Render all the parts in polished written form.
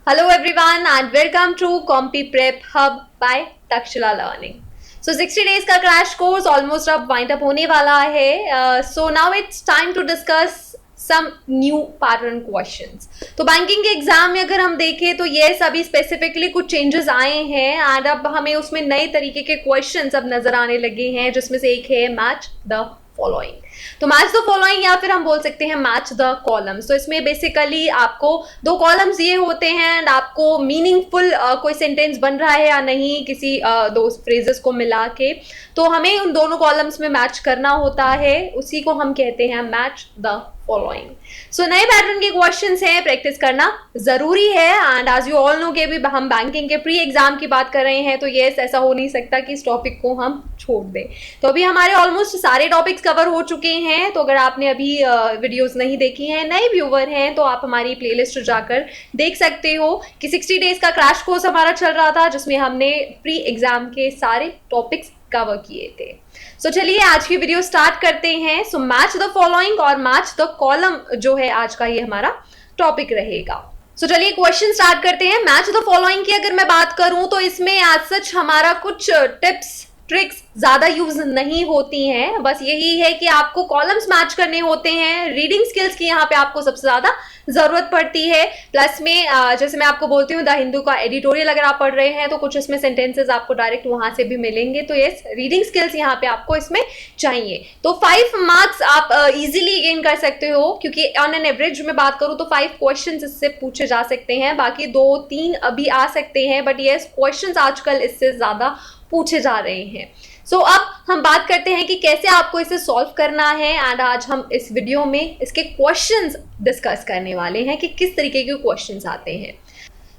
Hello everyone and welcome to Compy Prep Hub by Takshila Learning. So 60 days का crash course almost अब wind up होने वाला है. So now it's time to discuss some new pattern questions. तो banking के exam में अगर हम देखें तो ये सभी स्पेसिफिकली कुछ चेंजेस आए हैं एंड अब हमें उसमें नए तरीके के क्वेश्चंस अब नजर आने लगे हैं, जिसमें से एक है मैच द फॉलोइंग. तो मैच द फॉलोइंग या फिर हम बोल सकते हैं मैच द कॉलम्स. तो इसमें बेसिकली आपको दो कॉलम्स ये होते हैं एंड आपको मीनिंगफुल कोई सेंटेंस बन रहा है या नहीं किसी दो फ्रेजेस को मिला के, तो हमें उन दोनों कॉलम्स में मैच करना होता है. उसी को हम कहते हैं मैच द फॉलोइंग. सो नए पैटर्न के क्वेश्चंस हैं, प्रैक्टिस करना जरूरी है and as you all know के भी हम बैंकिंग के प्री एग्जाम की बात कर रहे हैं, तो ये ऐसा हो नहीं सकता कि इस टॉपिक को हम छोड़ दें. तो अभी हमारे ऑलमोस्ट सारे टॉपिक्स कवर हो चुके हैं. तो अगर आपने अभी वीडियोस नहीं देखी हैं, नए व्यूवर हैं, तो आप हमारी प्लेलिस्ट जाकर देख सकते हो कि 60 डेज का क्रैश कोर्स हमारा चल रहा था, जिसमें हमने प्री एग्जाम के सारे टॉपिक्स कवर किए थे. सो चलिए आज की वीडियो स्टार्ट करते हैं. सो मैच द फॉलोइंग और मैच द कॉलम जो है आज का ये हमारा टॉपिक रहेगा. सो चलिए क्वेश्चन स्टार्ट करते हैं. मैच द फॉलोइंग की अगर मैं बात करूं तो इसमें एज सच हमारा कुछ टिप्स ट्रिक्स ज्यादा यूज नहीं होती हैं. बस यही है कि आपको कॉलम्स मैच करने होते हैं. रीडिंग स्किल्स की यहाँ पे आपको सबसे ज्यादा जरूरत पड़ती है. प्लस में जैसे मैं आपको बोलती हूँ द हिंदू का एडिटोरियल अगर आप पढ़ रहे हैं तो कुछ इसमें सेंटेंसेस आपको डायरेक्ट वहां से भी मिलेंगे. तो ये रीडिंग स्किल्स यहाँ पे आपको इसमें चाहिए. तो 5 मार्क्स आप इजीली गेन कर सकते हो, क्योंकि ऑन एन एवरेज में बात करूँ तो 5 क्वेश्चन इससे पूछे जा सकते हैं. बाकी 2-3 अभी आ सकते हैं, बट ये क्वेश्चन आजकल इससे ज्यादा पूछे जा रहे हैं. सो अब हम बात करते हैं कि कैसे आपको इसे सॉल्व करना है एंड आज हम इस वीडियो में इसके क्वेश्चंस डिस्कस करने वाले हैं कि किस तरीके के क्वेश्चंस आते हैं.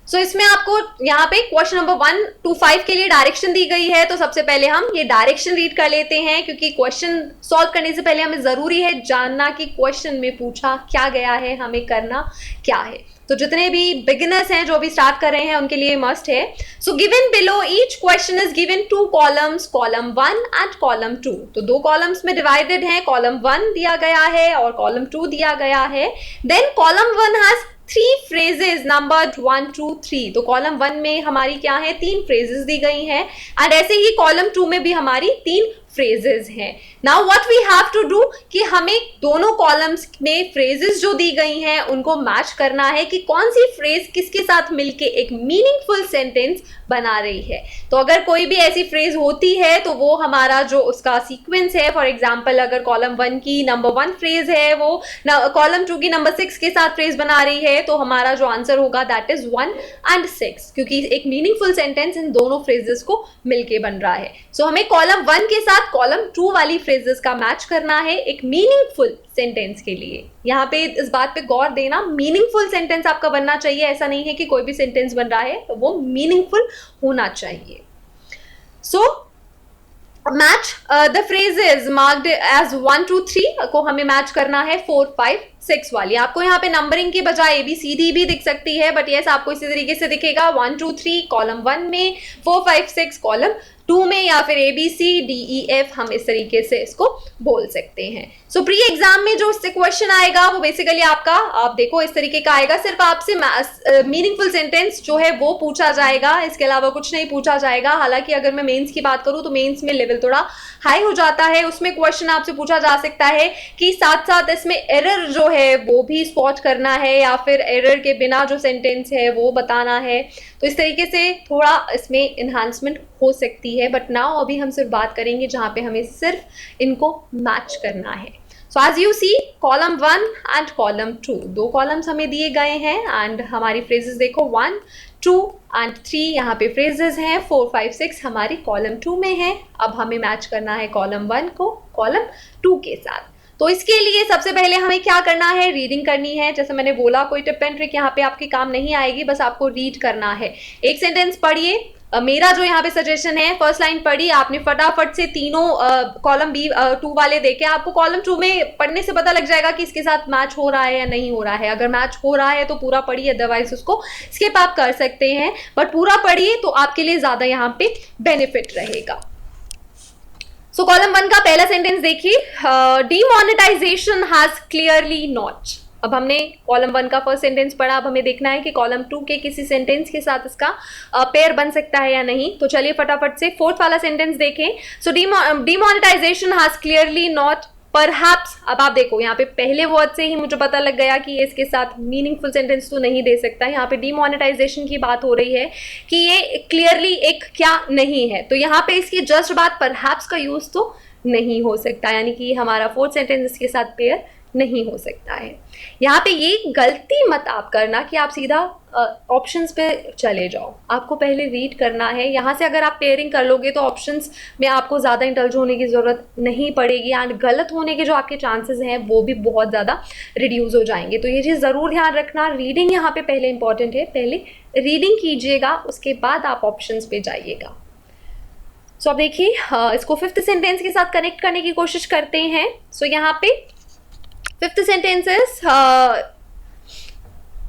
सो इसमें आपको यहाँ पे क्वेश्चन नंबर 1 to 5 के लिए डायरेक्शन दी गई है. तो सबसे पहले हम ये डायरेक्शन रीड कर लेते हैं, क्योंकि क्वेश्चन सॉल्व करने से पहले हमें जरूरी है जानना कि क्वेश्चन में पूछा क्या गया है, हमें करना क्या है. तो जितने भी बिगिनर्स हैं जो अभी स्टार्ट कर रहे हैं उनके लिए मस्ट है. So given below each question is given 2 columns, column 1 and column 2. तो 2 कॉलम्स में डिवाइडेड है. कॉलम 1 दिया गया है और कॉलम 2 दिया गया है. Then column 1 has 3 phrases numbered 1 2 3. तो कॉलम 1 में हमारी क्या है, 3 phrases दी गई हैं एंड ऐसे ही कॉलम 2 में भी हमारी 3 phrases हैं. Now what we have to do कि हमें दोनों कॉलम्स में phrases जो दी गई हैं उनको मैच करना है कि कौन सी फ्रेज किसके साथ मिलके एक मीनिंगफुल सेंटेंस बना रही है. तो अगर कोई भी ऐसी फ्रेज होती है तो वो हमारा जो उसका सीक्वेंस है, फॉर एग्जाम्पल अगर कॉलम 1 की नंबर 1 फ्रेज है वो कॉलम 2 की नंबर 6 के साथ फ्रेज बना रही है, तो हमारा जो आंसर होगा दैट इज 1 and 6, क्योंकि एक मीनिंगफुल सेंटेंस इन दोनों फ्रेजेस को मिलके बन रहा है. सो हमें कॉलम 1 के साथ कॉलम 2 वाली फ्रेजेस का मैच करना है एक मीनिंगफुल सेंटेंस के लिए. यहाँ पे इस बात पे गौर देना, मीनिंगफुल सेंटेंस आपका बनना चाहिए. ऐसा नहीं है कि कोई भी सेंटेंस बन रहा है तो वो मीनिंगफुल होना चाहिए. So match the phrases marked as 1 2 3 को हमें मैच करना है 4 5 6 वाली. आपको यहाँ पे नंबरिंग की बजाय ABCD भी दिख सकती है, बट यस आपको इसी तरीके से दिखेगा 1 2 3 कॉलम 1 में, 4 5 6 कॉलम 2 में, या फिर ABCDEF हम इस तरीके से इसको बोल सकते हैं. सो प्री एग्जाम में जो इससे क्वेश्चन आएगा वो बेसिकली आपका, आप देखो इस तरीके का आएगा. सिर्फ आपसे मीनिंगफुल सेंटेंस जो है वो पूछा जाएगा, इसके अलावा कुछ नहीं पूछा जाएगा. हालांकि अगर मैं मेंस की बात करूं तो मेंस में लेवल थोड़ा हाई हो जाता है. उसमें क्वेश्चन आपसे पूछा जा सकता है कि साथ साथ इसमें एरर जो है वो भी स्पॉट करना है, या फिर एरर के बिना जो सेंटेंस है वो बताना है. तो इस तरीके से थोड़ा इसमें इन्हांसमेंट हो सकती है, बट नाउ अभी हम सिर्फ बात करेंगे जहां पे हमें सिर्फ इनको मैच करना है. So as you see column 1 and column 2, 2 columns हमें दिए गए हैं एंड हमारी फ्रेजेस देखो 1 2 एंड 3 यहाँ पे फ्रेजेस हैं. 4 5 6 हमारी कॉलम 2 में है. अब हमें मैच करना है कॉलम 1 को कॉलम 2 के साथ. तो इसके लिए सबसे पहले हमें क्या करना है, रीडिंग करनी है. जैसे मैंने बोला कोई टिप एंड ट्रिक यहाँ पे आपके काम नहीं आएगी, बस आपको रीड करना है. एक सेंटेंस पढ़िए. मेरा जो यहाँ पे सजेशन है, फर्स्ट लाइन पढ़ी आपने फटाफट से तीनों कॉलम बी 2 वाले देखे. आपको कॉलम 2 में पढ़ने से पता लग जाएगा कि इसके साथ मैच हो रहा है या नहीं हो रहा है. अगर मैच हो रहा है तो पूरा पढ़िए, अदरवाइज उसको स्किप आप कर सकते हैं, बट पूरा पढ़िए तो आपके लिए ज्यादा यहाँ पे बेनिफिट रहेगा. सो कॉलम 1 का पहला सेंटेंस देखिए, डीमोनेटाइजेशन हैज क्लियरली नॉट. अब हमने कॉलम 1 का फर्स्ट सेंटेंस पढ़ा, अब हमें देखना है कि कॉलम 2 के किसी सेंटेंस के साथ इसका पेयर बन सकता है या नहीं। तो चलिए फटाफट से फोर्थ वाला सेंटेंस देखें। So demonetisation has clearly not perhaps. अब आप देखो यहाँ पे पहले वर्ड से ही मुझे पता लग गया कि इसके साथ मीनिंगफुल सेंटेंस तो नहीं दे सकता। यहाँ पे डीमोनेटाइजेशन की बात हो रही है कि ये क्लियरली एक क्या नहीं है, तो यहाँ पे इसकी जस्ट बात परहैप्स का यूज तो नहीं हो सकता, यानी कि हमारा फोर्थ सेंटेंस इसके साथ पेयर नहीं हो सकता है। यहाँ पे ये गलती मत आप करना कि आप सीधा ऑप्शंस पे चले जाओ, आपको पहले रीड करना है। यहाँ से अगर आप पेयरिंग कर लोगे तो ऑप्शंस में आपको ज़्यादा इंटल्ज होने की ज़रूरत नहीं पड़ेगी एंड गलत होने के जो आपके चांसेस हैं वो भी बहुत ज़्यादा रिड्यूस हो जाएंगे। तो ये चीज़ ज़रूर ध्यान रखना, रीडिंग यहाँ पे पहले इंपॉर्टेंट है, पहले रीडिंग कीजिएगा उसके बाद आप ऑप्शंस पे जाइएगा। सो अब देखिए इसको फिफ्थ सेंटेंस के साथ कनेक्ट करने की कोशिश करते हैं। सो यहाँ पे fifth sentence is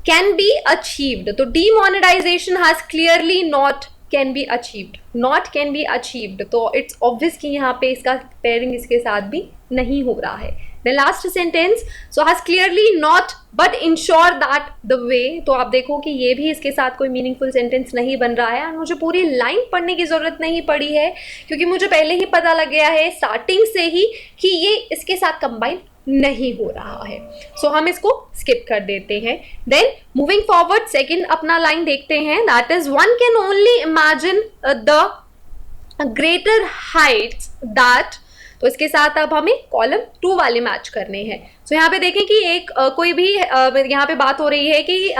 can be achieved. तो demonetisation has clearly not can be achieved, not can be achieved, तो इट्स ऑब्वियस कि यहाँ पे इसका पेयरिंग इसके साथ भी नहीं हो रहा है। The last sentence, so has clearly not but ensure that the way, तो आप देखो कि ये भी इसके साथ कोई मीनिंगफुल सेंटेंस नहीं बन रहा है और मुझे पूरी लाइन पढ़ने की ज़रूरत नहीं पड़ी है क्योंकि मुझे पहले ही पता लग गया है स्टार्टिंग से ही कि ये इसके साथ कंबाइन नहीं हो रहा है। सो हम इसको स्किप कर देते हैं। देन मूविंग फॉरवर्ड सेकेंड अपना लाइन देखते हैं, that is one can only imagine the greater Heights that, तो इसके साथ अब हमें कॉलम 2 वाले मैच करने हैं। सो यहाँ पे देखें कि एक कोई भी यहाँ पे बात हो रही है कि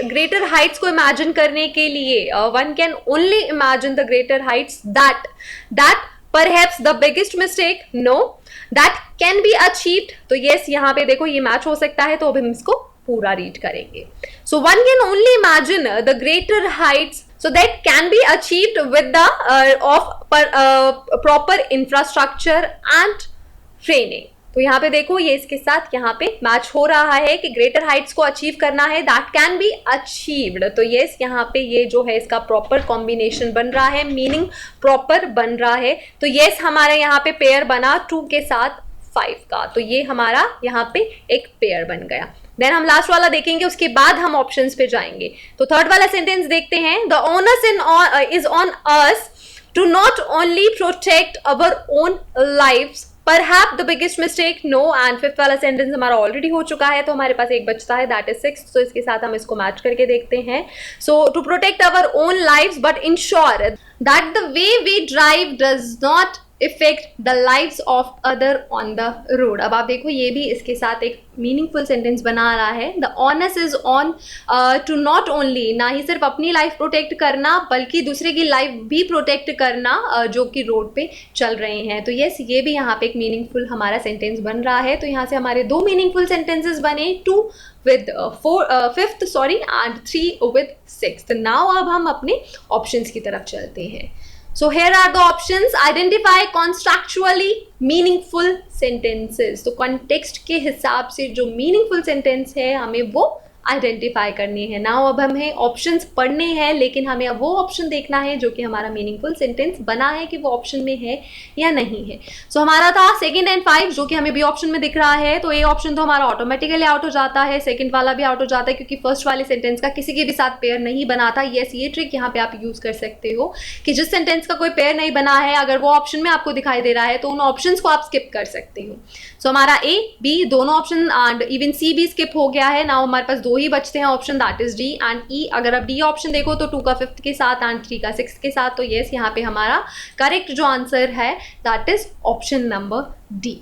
ग्रेटर हाइट्स को इमेजिन करने के लिए one can only imagine the greater Heights that perhaps the biggest mistake, know that can be achieved. तो यस यहाँ पे देखो ये मैच हो सकता है, तो अब हम इसको पूरा रीड करेंगे। So one can only imagine the greater Heights so that can be achieved with the proper infrastructure and training। तो यहाँ पे देखो ये इसके साथ यहाँ पे मैच हो रहा है कि ग्रेटर हाइट्स को अचीव करना है, दैट कैन बी अचीव्ड। तो यस यहाँ पे ये जो है इसका प्रॉपर कॉम्बिनेशन बन रहा है, मीनिंग प्रॉपर बन रहा है। तो यस हमारा यहाँ पे पेयर बना 2 के साथ 5 का, तो ये हमारा यहाँ पे एक पेयर बन गया। देन हम लास्ट वाला देखेंगे, उसके बाद हम ऑप्शंस पे जाएंगे। तो थर्ड वाला सेंटेंस देखते हैं, the onus is on us to not only protect our own lives perhaps the biggest mistake, no. And fifth वाला सेंटेंस हमारा ऑलरेडी हो चुका है, तो हमारे पास एक बचता है, दैट इज 6। तो इसके साथ हम इसको मैच करके देखते हैं। So to protect our own lives but ensure that the way we drive does not affect the lives of other on the road. अब आप देखो ये भी इसके साथ एक मीनिंगफुल सेंटेंस बना रहा है। The onus is on to not only, ना ही सिर्फ अपनी लाइफ प्रोटेक्ट करना बल्कि दूसरे की लाइफ भी प्रोटेक्ट करना जो कि रोड पे चल रहे हैं। तो यस ये भी यहाँ पे एक मीनिंगफुल हमारा सेंटेंस बन रहा है। तो यहाँ से हमारे 2 मीनिंगफुल सेंटेंसेस बने, 2 with 5th and 3 with 6th। Now अब हम अपने ऑप्शंस की तरफ चलते हैं। So here are the options, identify contextually meaningful sentences। तो context के हिसाब से जो meaningful sentence है हमें वो आइडेंटिफाई करनी है। नाउ अब हमें ऑप्शंस पढ़ने हैं, लेकिन हमें अब वो ऑप्शन देखना है जो कि हमारा मीनिंगफुल सेंटेंस बना है कि वो ऑप्शन में है या नहीं है। सो हमारा था 2nd and 5 जो कि हमें बी ऑप्शन में दिख रहा है, तो ए ऑप्शन तो हमारा ऑटोमेटिकली आउट हो जाता है, सेकंड वाला भी आउट हो जाता है क्योंकि फर्स्ट वाले सेंटेंस का किसी के भी साथ पेयर नहीं बना था। यस ये ट्रिक यहाँ पे आप यूज कर सकते हो कि जिस सेंटेंस का कोई पेयर नहीं बना है अगर वो ऑप्शन में आपको दिखाई दे रहा है तो उन ऑप्शन को आप स्किप कर सकते हो। सो हमारा ए बी दोनों ऑप्शन एंड इवन सी भी स्किप हो गया है। नाउ हमारे पास 2 ही बचते हैं option, that is D and E. अगर आप डी ऑप्शन देखो तो 2 का 5th के साथ एंड 3 का 6th के साथ, तो यस यहाँ पे हमारा करेक्ट जो आंसर है that is option number D.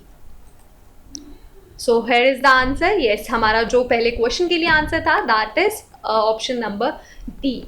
So here is the answer. Yes हमारा जो पहले क्वेश्चन के लिए आंसर था that is option number D.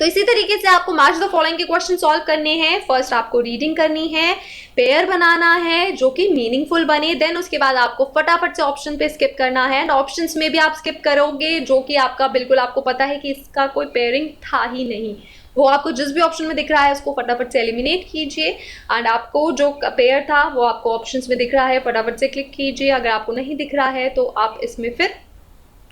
तो इसी तरीके से आपको मैच द फॉलोइंग के क्वेश्चन सॉल्व करने हैं। फर्स्ट आपको रीडिंग करनी है, पेयर बनाना है जो कि मीनिंगफुल बने, देन उसके बाद आपको फटाफट से ऑप्शन पे स्किप करना है। एंड ऑप्शंस में भी आप स्किप करोगे जो कि आपका बिल्कुल आपको पता है कि इसका कोई पेयरिंग था ही नहीं, वो आपको जिस भी ऑप्शन में दिख रहा है उसको फटाफट से एलिमिनेट कीजिए। एंड आपको जो पेयर था वो आपको ऑप्शंस में दिख रहा है, फटाफट से क्लिक कीजिए। अगर आपको नहीं दिख रहा है तो आप इसमें फिर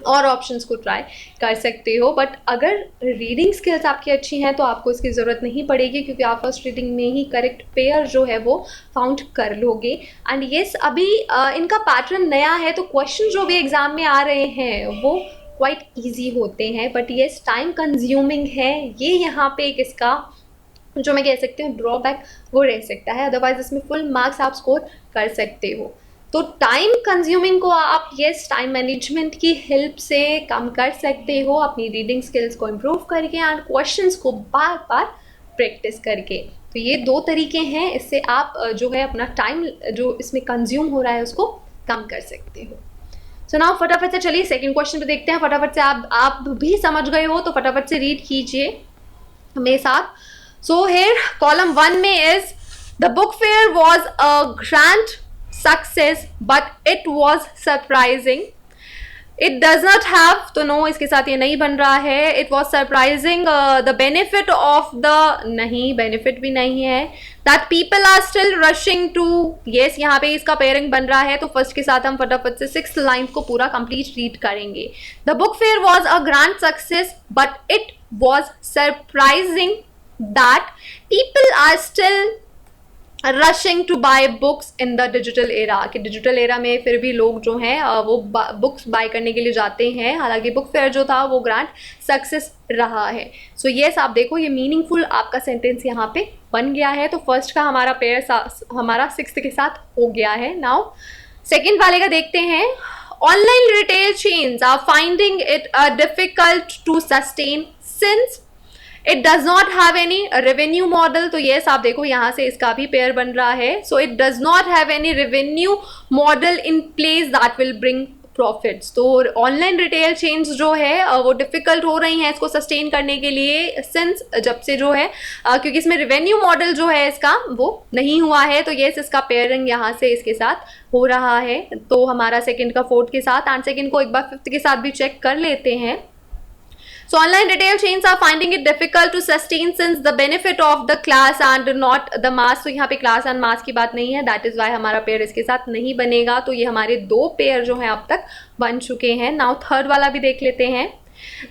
और ऑप्शंस को ट्राई कर सकते हो। बट अगर रीडिंग स्किल्स आपकी अच्छी हैं तो आपको इसकी ज़रूरत नहीं पड़ेगी, क्योंकि आप फर्स्ट रीडिंग में ही करेक्ट पेयर जो है वो फाउंड कर लोगे। एंड येस, अभी इनका पैटर्न नया है, तो क्वेश्चन जो भी एग्ज़ाम में आ रहे हैं वो क्वाइट ईजी होते हैं, बट येस टाइम कंज्यूमिंग है। ये यहाँ पे एक इसका जो मैं कह सकती हूँ ड्रॉबैक वो रह सकता है, अदरवाइज इसमें फुल मार्क्स आप स्कोर कर सकते हो। तो टाइम कंज्यूमिंग को आप येस टाइम मैनेजमेंट की हेल्प से कम कर सकते हो, अपनी रीडिंग स्किल्स को इम्प्रूव करके एंड क्वेश्चंस को बार बार प्रैक्टिस करके। तो ये 2 तरीके हैं, इससे आप जो है अपना टाइम जो इसमें कंज्यूम हो रहा है उसको कम कर सकते हो। सो नाउ फटाफट से चलिए सेकेंड क्वेश्चन पे देखते हैं। फटाफट से आप भी समझ गए हो तो फटाफट से रीड कीजिए मेरे साथ। सो हेयर कॉलम 1 में is the book fair was a grand success but it was surprising. It does not have, तो नो इसके साथ ये नहीं बन रहा है। It was surprising the benefit of the, नहीं बेनिफिट भी नहीं है। That people are still rushing to, yes यहाँ पे इसका पेयरिंग बन रहा है, तो फर्स्ट के साथ हम फटाफट से 6th लाइन को पूरा कंप्लीट रीड करेंगे। The book fair was a grand success but it was surprising that people are still rushing to buy books in the digital era, कि डिजिटल एरा में फिर भी लोग जो हैं वो बुक्स बाय करने के लिए जाते हैं। हालांकि बुक फेयर जो था वो ग्रैंड सक्सेस रहा है। सो येस आप देखो ये मीनिंगफुल आपका सेंटेंस यहाँ पे बन गया है। तो फर्स्ट का हमारा पेयर हमारा 6th के साथ हो गया है। नाउ सेकेंड वाले का देखते हैं। Online retail chains are finding it difficult to sustain since it does not have any revenue model. तो येस आप देखो यहाँ से इसका भी पेयर बन रहा है। So it does not have any revenue model in place that will bring profits. तो ऑनलाइन रिटेल चेन्स जो है वो डिफिकल्ट हो रही हैं इसको सस्टेन करने के लिए, सिंस जब से जो है क्योंकि इसमें रेवेन्यू मॉडल जो है इसका वो नहीं हुआ है। तो येस इसका पेयरिंग यहाँ से इसके साथ हो रहा है। तो हमारा सेकेंड का 4th के साथ एंड सेकेंड को एक बार 5th के साथ भी चेक कर लेते हैं। So online retail chains are finding it difficult to sustain since the benefit of the class and not the mass। तो यहाँ पे class and mass की बात नहीं है, that is why हमारा पेयर इसके साथ नहीं बनेगा। तो ये हमारे 2 पेयर जो हैं अब तक बन चुके हैं। नाउ थर्ड वाला भी देख लेते हैं।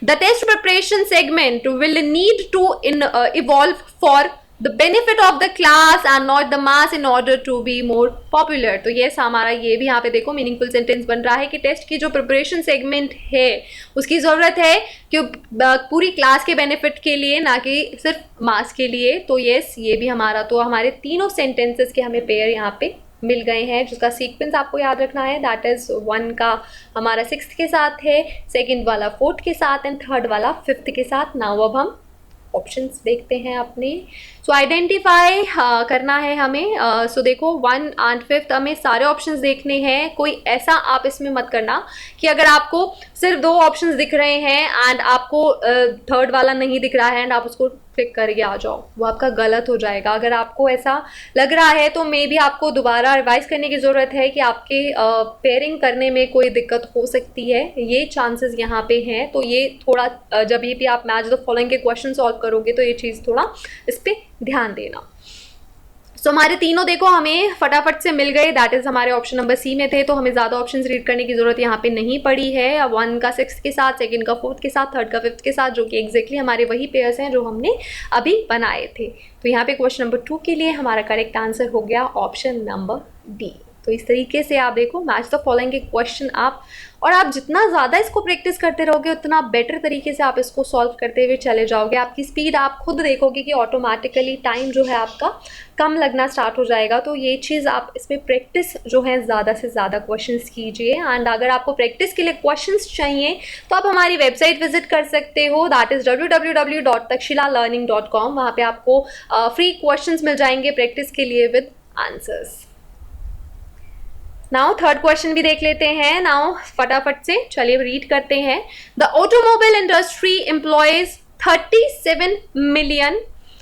The test preparation segment will need to evolve for the benefit of the class and not the mass in order to be more popular। तो ये हमारा ये भी यहाँ पे देखो मीनिंगफुल सेंटेंस बन रहा है कि टेस्ट की जो प्रिपरेशन सेगमेंट है उसकी ज़रूरत है कि पूरी क्लास के बेनिफिट के लिए, ना कि सिर्फ मास के लिए। तो येस ये भी हमारा, तो हमारे तीनों सेंटेंसेस के हमें पेयर यहाँ पे मिल गए हैं, जिसका सीक्वेंस आपको याद रखना है। दैट इज़ 1 का हमारा 6th के साथ है, सेकेंड वाला 4th के साथ एंड थर्ड वाला 5th के साथ। नाउ अब हम ऑप्शंस देखते हैं अपने। सो आइडेंटिफाई करना है हमें। सो देखो 1 एंड 5th हमें सारे ऑप्शंस देखने हैं। कोई ऐसा आप इसमें मत करना कि अगर आपको सिर्फ 2 ऑप्शंस दिख रहे हैं एंड आपको थर्ड वाला नहीं दिख रहा है एंड आप उसको क्लिक करके आ जाओ, वो आपका गलत हो जाएगा। अगर आपको ऐसा लग रहा है तो मे बी आपको दोबारा रिवाइज करने की ज़रूरत है कि आपके पेयरिंग करने में कोई दिक्कत हो सकती है, ये चांसेस यहाँ पे हैं। तो ये थोड़ा जब भी आप मैच द फॉलोइंग के क्वेश्चन सॉल्व करोगे तो ये चीज़ थोड़ा इस पर ध्यान देना। सो हमारे तीनों देखो हमें फटाफट से मिल गए। दैट इज़ हमारे ऑप्शन नंबर सी में थे, तो हमें ज़्यादा ऑप्शंस रीड करने की ज़रूरत यहाँ पे नहीं पड़ी है। 1 का 6th के साथ, सेकंड का 4th के साथ, थर्ड का 5th के साथ, जो कि एग्जैक्टली हमारे वही पेयर्स हैं जो हमने अभी बनाए थे। तो यहाँ पे क्वेश्चन नंबर 2 के लिए हमारा करेक्ट आंसर हो गया ऑप्शन नंबर डी। तो इस तरीके से आप देखो मैच द फॉलोइंग के क्वेश्चन आप जितना ज़्यादा इसको प्रैक्टिस करते रहोगे उतना बेटर तरीके से आप इसको सॉल्व करते हुए चले जाओगे। आपकी स्पीड आप खुद देखोगे कि ऑटोमेटिकली टाइम जो है आपका कम लगना स्टार्ट हो जाएगा। तो ये चीज़ आप इसमें प्रैक्टिस जो है ज़्यादा से ज़्यादा क्वेश्चंस कीजिए। एंड अगर आपको प्रैक्टिस के लिए क्वेश्चंस चाहिए तो आप हमारी वेबसाइट विजिट कर सकते हो, दैट इज़ www.takshilalearning.com। वहाँ पे आपको फ्री क्वेश्चंस मिल जाएंगे प्रैक्टिस के लिए with answers. Now third question भी देख लेते हैं। नाउ फटाफट से चलिए रीड करते हैं। The automobile industry employs 37 million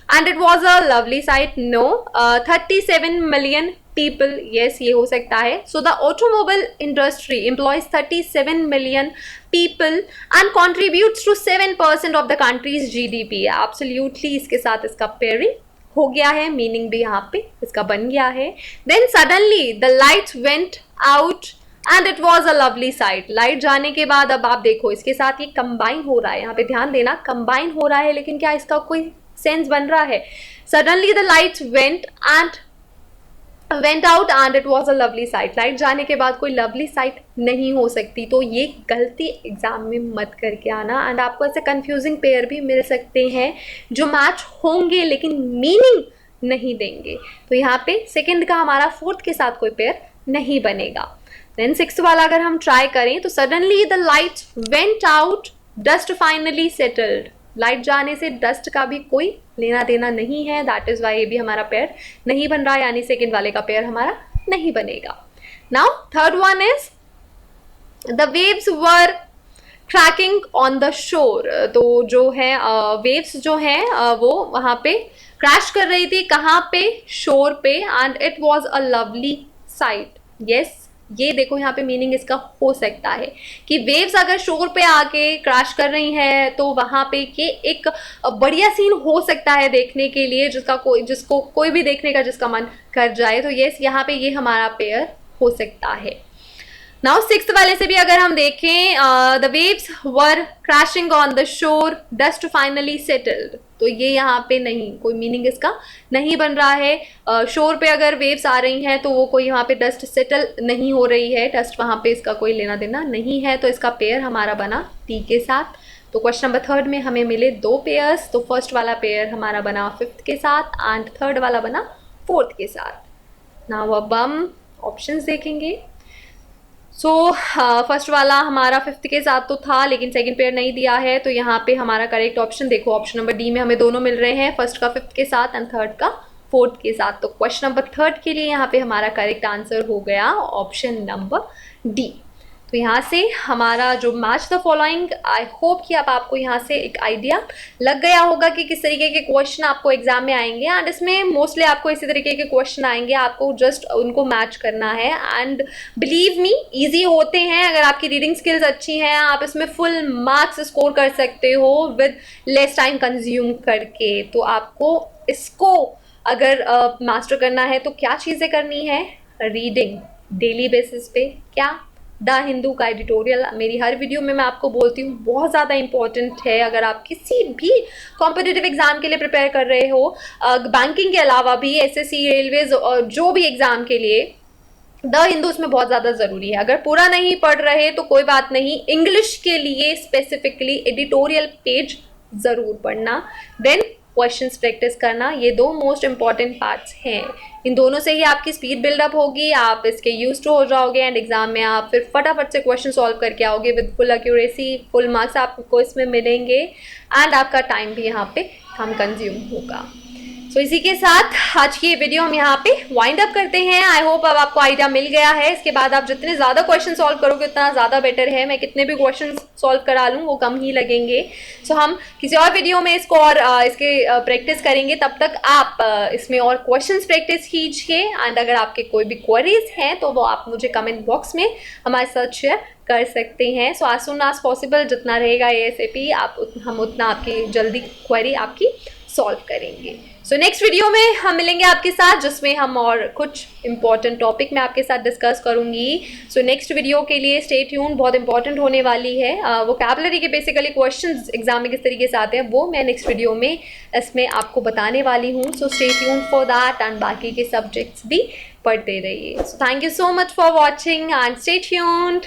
and it was a lovely sight. No 37 million people, yes ये हो सकता है। So the automobile industry employs 37 million people and contributes to 7% of the country's GDP। Absolutely इसके साथ इसका pairing हो गया है, मीनिंग भी यहाँ पे इसका बन गया है। Then suddenly the lights went out and it was a lovely sight. Light जाने के बाद अब आप देखो इसके साथ ये कंबाइन हो रहा है, यहाँ पे ध्यान देना कंबाइन हो रहा है, लेकिन क्या इसका कोई सेंस बन रहा है? Suddenly the lights went out and it was a lovely sight. Light जाने के बाद कोई लवली साइट नहीं हो सकती, तो ये गलती एग्जाम में मत करके आना। एंड आपको ऐसे कंफ्यूजिंग पेयर भी मिल सकते हैं जो मैच होंगे लेकिन मीनिंग नहीं देंगे। तो यहाँ पे सेकंड का हमारा फोर्थ के साथ कोई पेयर नहीं बनेगा। देन सिक्स्थ वाला अगर हम ट्राई करें तो suddenly the light went out, dust finally settled. Light जाने से डस्ट का भी कोई लेना देना नहीं है, दैट इज वाई ये भी हमारा पेयर नहीं बन रहा, यानी सेकंड वाले का पेयर हमारा नहीं बनेगा। Now third one is the waves were cracking on the shore. तो जो है वेव्स जो है वो वहाँ पे क्रैश कर रही थी, कहाँ पे? शोर पे। And it was a lovely site. Yes, ये देखो यहाँ पे मीनिंग इसका हो सकता है कि वेव्स अगर शोर पे आके क्रैश कर रही हैं तो वहाँ पे ये एक बढ़िया सीन हो सकता है देखने के लिए, जिसको कोई भी देखने का जिसका मन कर जाए। तो यस, यहाँ पे ये हमारा पेयर हो सकता है। नाउ सिक्स्थ वाले से भी अगर हम देखें, the waves were crashing on the shore, dust finally settled. तो ये यहाँ पे नहीं, कोई मीनिंग इसका नहीं बन रहा है। शोर पे अगर वेव्स आ रही हैं तो वो कोई वहाँ पे डस्ट सेटल नहीं हो रही है, डस्ट वहाँ पे इसका कोई लेना देना नहीं है। तो इसका पेयर हमारा बना टी के साथ। तो क्वेश्चन नंबर थर्ड में हमें मिले दो पेयर्स। तो फर्स्ट वाला पेयर हमारा बना फिफ्थ के साथ एंड थर्ड वाला बना फोर्थ के साथ। नाउ अब हम ऑप्शंस देखेंगे। सो फर्स्ट वाला हमारा फिफ्थ के साथ तो था, लेकिन सेकंड पेयर नहीं दिया है, तो यहाँ पे हमारा करेक्ट ऑप्शन देखो, ऑप्शन नंबर डी में हमें दोनों मिल रहे हैं, फर्स्ट का फिफ्थ के साथ एंड थर्ड का फोर्थ के साथ। तो क्वेश्चन नंबर थर्ड के लिए यहाँ पे हमारा करेक्ट आंसर हो गया ऑप्शन नंबर डी। तो यहाँ से हमारा जो match the following, I hope कि अब आपको यहाँ से एक आइडिया लग गया होगा कि किस तरीके के क्वेश्चन आपको एग्जाम में आएंगे। एंड इसमें मोस्टली आपको इसी तरीके के क्वेश्चन आएंगे, आपको जस्ट उनको मैच करना है। एंड बिलीव मी, इजी होते हैं। अगर आपकी रीडिंग स्किल्स अच्छी हैं, आप इसमें फुल मार्क्स स्कोर कर सकते हो विद लेस टाइम कंज्यूम करके। तो आपको इसको अगर मास्टर करना है तो क्या चीज़ें करनी है? रीडिंग डेली बेसिस पे। क्या? द हिंदू का एडिटोरियल मेरी हर वीडियो में मैं आपको बोलती हूँ बहुत ज़्यादा इंपॉर्टेंट है। अगर आप किसी भी कॉम्पिटिटिव एग्जाम के लिए प्रिपेयर कर रहे हो, बैंकिंग के अलावा भी एसएससी, रेलवेज और जो भी एग्जाम के लिए, द हिंदू उसमें बहुत ज़्यादा ज़रूरी है। अगर पूरा नहीं पढ़ रहे तो कोई बात नहीं, इंग्लिश के लिए स्पेसिफिकली एडिटोरियल पेज ज़रूर पढ़ना, देन क्वेश्चंस प्रैक्टिस करना, ये दो मोस्ट इंपॉर्टेंट पार्ट्स हैं। इन दोनों से ही आपकी स्पीड बिल्डअप होगी, आप इसके यूज टू हो जाओगे एंड एग्जाम में आप फिर फटाफट से क्वेश्चन सॉल्व करके आओगे with full accuracy, full marks आपको इसमें मिलेंगे एंड आपका टाइम भी यहाँ पे कम कंज्यूम होगा। सो इसी के साथ आज की ये वीडियो हम यहाँ पे वाइंड अप करते हैं। आई होप अब आपको आइडिया मिल गया है। इसके बाद आप जितने ज़्यादा क्वेश्चन सॉल्व करोगे उतना ज़्यादा बेटर है। मैं कितने भी क्वेश्चन सॉल्व करा लूँ वो कम ही लगेंगे। सो हम किसी और वीडियो में इसको और इसके प्रैक्टिस करेंगे। तब तक आप इसमें और क्वेश्चन प्रैक्टिस कीजिए एंड अगर आपके कोई भी क्वेरीज हैं तो वो आप मुझे कमेंट बॉक्स में हमारे साथ शेयर कर सकते हैं। सो आज सुन आज पॉसिबल जितना रहेगा ASAP हम उतना आपकी जल्दी क्वेरी आपकी सॉल्व करेंगे। सो नेक्स्ट वीडियो में हम मिलेंगे आपके साथ, जिसमें हम और कुछ इंपॉर्टेंट टॉपिक मैं आपके साथ डिस्कस करूंगी। सो नेक्स्ट वीडियो के लिए स्टे ट्यून, बहुत इंपॉर्टेंट होने वाली है। वोकैबुलरी के बेसिकली क्वेश्चंस एग्जाम में किस तरीके से आते हैं वो मैं नेक्स्ट वीडियो में इसमें आपको बताने वाली हूँ। So stay tune for that and बाकी के सब्जेक्ट्स भी पढ़ते रहिए। So thank you so much for watching and stay tuned.